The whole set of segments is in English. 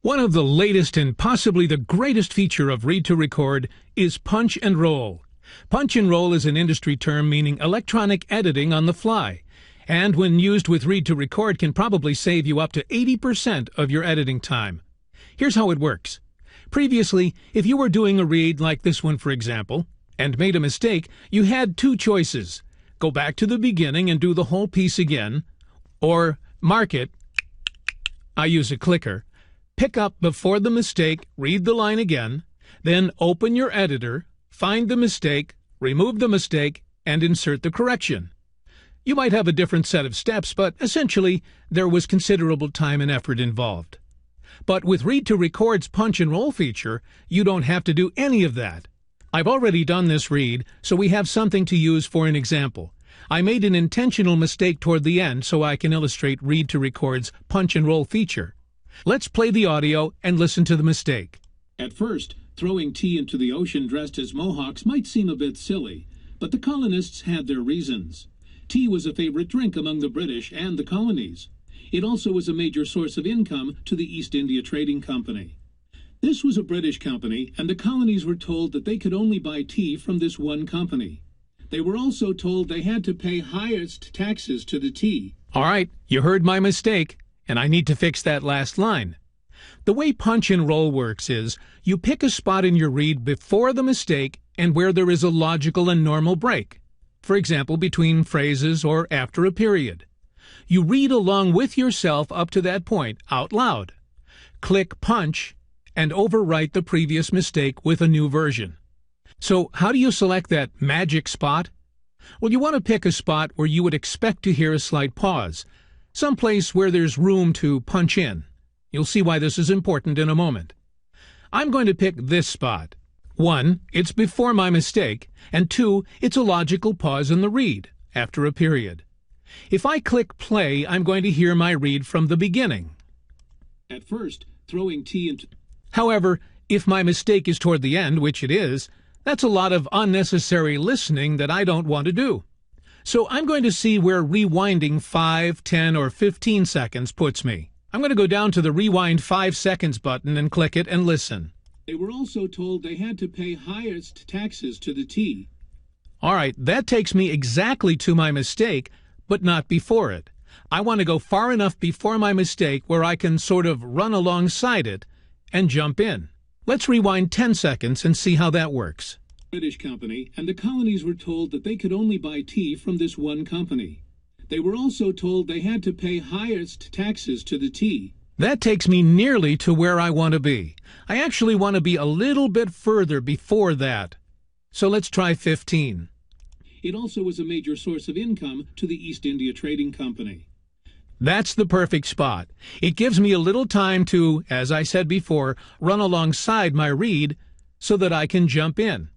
One of the latest and possibly the greatest feature of Read2Record is punch and roll. Punch and roll is an industry term meaning electronic editing on the fly, and when used with Read2Record can probably save you up to 80% of your editing time. Here's how it works. Previously, if you were doing a read like this one for example, and made a mistake, you had two choices. Go back to the beginning and do the whole piece again, or mark it, I use a clicker, pick up before the mistake, read the line again, then open your editor, find the mistake, remove the mistake, and insert the correction. You might have a different set of steps, but essentially there was considerable time and effort involved. But with Read2Record's punch and roll feature, you don't have to do any of that. I've already done this read, so we have something to use for an example. I made an intentional mistake toward the end so I can illustrate Read2Record's punch and roll feature. Let's play the audio and listen to the mistake. At first, throwing tea into the ocean dressed as Mohawks might seem a bit silly, but the colonists had their reasons. Tea was a favorite drink among the British and the colonies. It also was a major source of income to the East India Trading Company. This was a British company, and the colonies were told that they could only buy tea from this one company. They were also told they had to pay highest taxes to the tea. All right, you heard my mistake, and I need to fix that last line. The way punch and roll works is you pick a spot in your read before the mistake and where there is a logical and normal break. For example, between phrases or after a period. You read along with yourself up to that point out loud. Click punch and overwrite the previous mistake with a new version. So how do you select that magic spot? Well, you want to pick a spot where you would expect to hear a slight pause, someplace where there's room to punch in. You'll see why this is important in a moment. I'm going to pick this spot. 1, it's before my mistake, and 2, it's a logical pause in the read, after a period. If I click play, I'm going to hear my read from the beginning. At first, throwing tea into... However, if my mistake is toward the end, which it is, that's a lot of unnecessary listening that I don't want to do. So I'm going to see where rewinding 5, 10, or 15 seconds puts me. I'm going to go down to the Rewind 5 seconds button and click it and listen. They were also told they had to pay highest taxes to the tea. All right, that takes me exactly to my mistake, but not before it. I want to go far enough before my mistake where I can sort of run alongside it and jump in. Let's rewind 10 seconds and see how that works. British company, and the colonies were told that they could only buy tea from this one company. They were also told they had to pay highest taxes to the tea. That takes me nearly to where I want to be. I actually want to be a little bit further before that. So let's try 15. It also was a major source of income to the East India Trading Company. That's the perfect spot. It gives me a little time to, as I said before, run alongside my read so that I can jump in.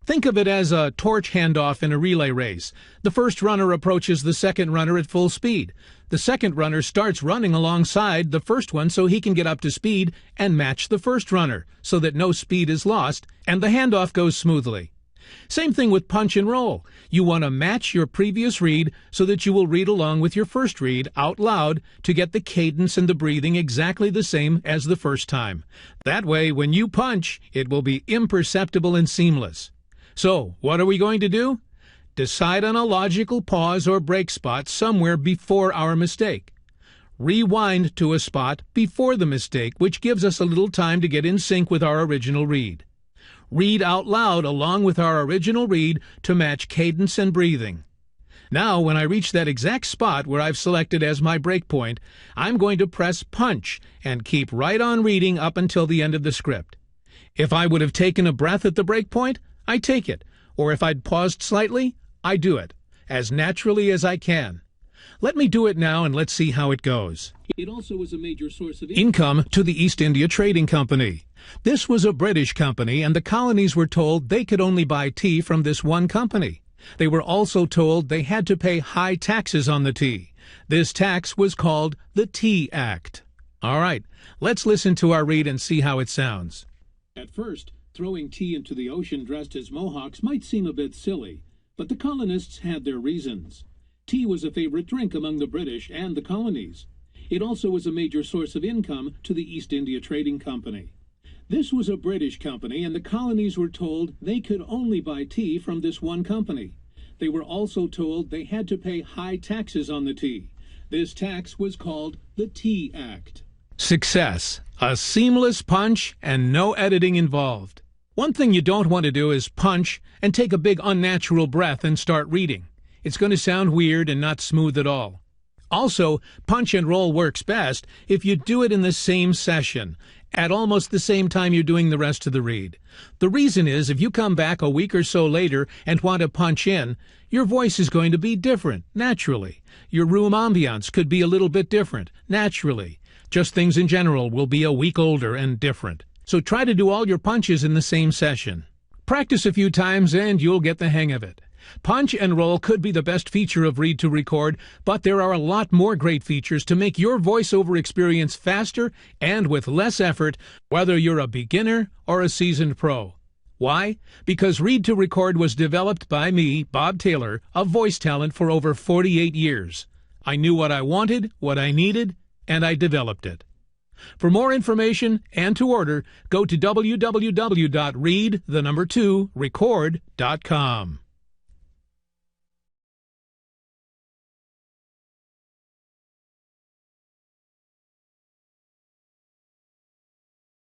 Think of it as a torch handoff in a relay race. The first runner approaches the second runner at full speed. The second runner starts running alongside the first one so he can get up to speed and match the first runner so that no speed is lost and the handoff goes smoothly. Same thing with punch and roll. You want to match your previous read so that you will read along with your first read out loud to get the cadence and the breathing exactly the same as the first time. That way, when you punch, it will be imperceptible and seamless. So, what are we going to do? Decide on a logical pause or break spot somewhere before our mistake. Rewind to a spot before the mistake, which gives us a little time to get in sync with our original read. Read out loud along with our original read to match cadence and breathing. Now, when I reach that exact spot where I've selected as my breakpoint, I'm going to press punch and keep right on reading up until the end of the script. If I would have taken a breath at the breakpoint, I take it, or if I'd paused slightly, I do it, as naturally as I can. Let me do it now and let's see how it goes. It also was a major source of income to the East India Trading Company. This was a British company, and the colonies were told they could only buy tea from this one company. They were also told they had to pay high taxes on the tea. This tax was called the Tea Act. All right, let's listen to our read and see how it sounds. At first, throwing tea into the ocean dressed as Mohawks might seem a bit silly, but the colonists had their reasons. Tea was a favorite drink among the British and the colonies. It also was a major source of income to the East India Trading Company. This was a British company, and the colonies were told they could only buy tea from this one company. They were also told they had to pay high taxes on the tea. This tax was called the Tea Act. Success. A seamless punch and no editing involved. One thing you don't want to do is punch and take a big unnatural breath and start reading. It's going to sound weird and not smooth at all. Also, punch and roll works best if you do it in the same session, at almost the same time you're doing the rest of the read. The reason is if you come back a week or so later and want to punch in, your voice is going to be different, naturally. Your room ambiance could be a little bit different, naturally. Just things in general will be a week older and different. So try to do all your punches in the same session. Practice a few times and you'll get the hang of it. Punch and roll could be the best feature of Read2Record, but there are a lot more great features to make your voiceover experience faster and with less effort, whether you're a beginner or a seasoned pro. Why? Because Read2Record was developed by me, Bob Taylor, a voice talent for over 48 years. I knew what I wanted, what I needed, and I developed it. For more information and to order, go to www.read2record.com.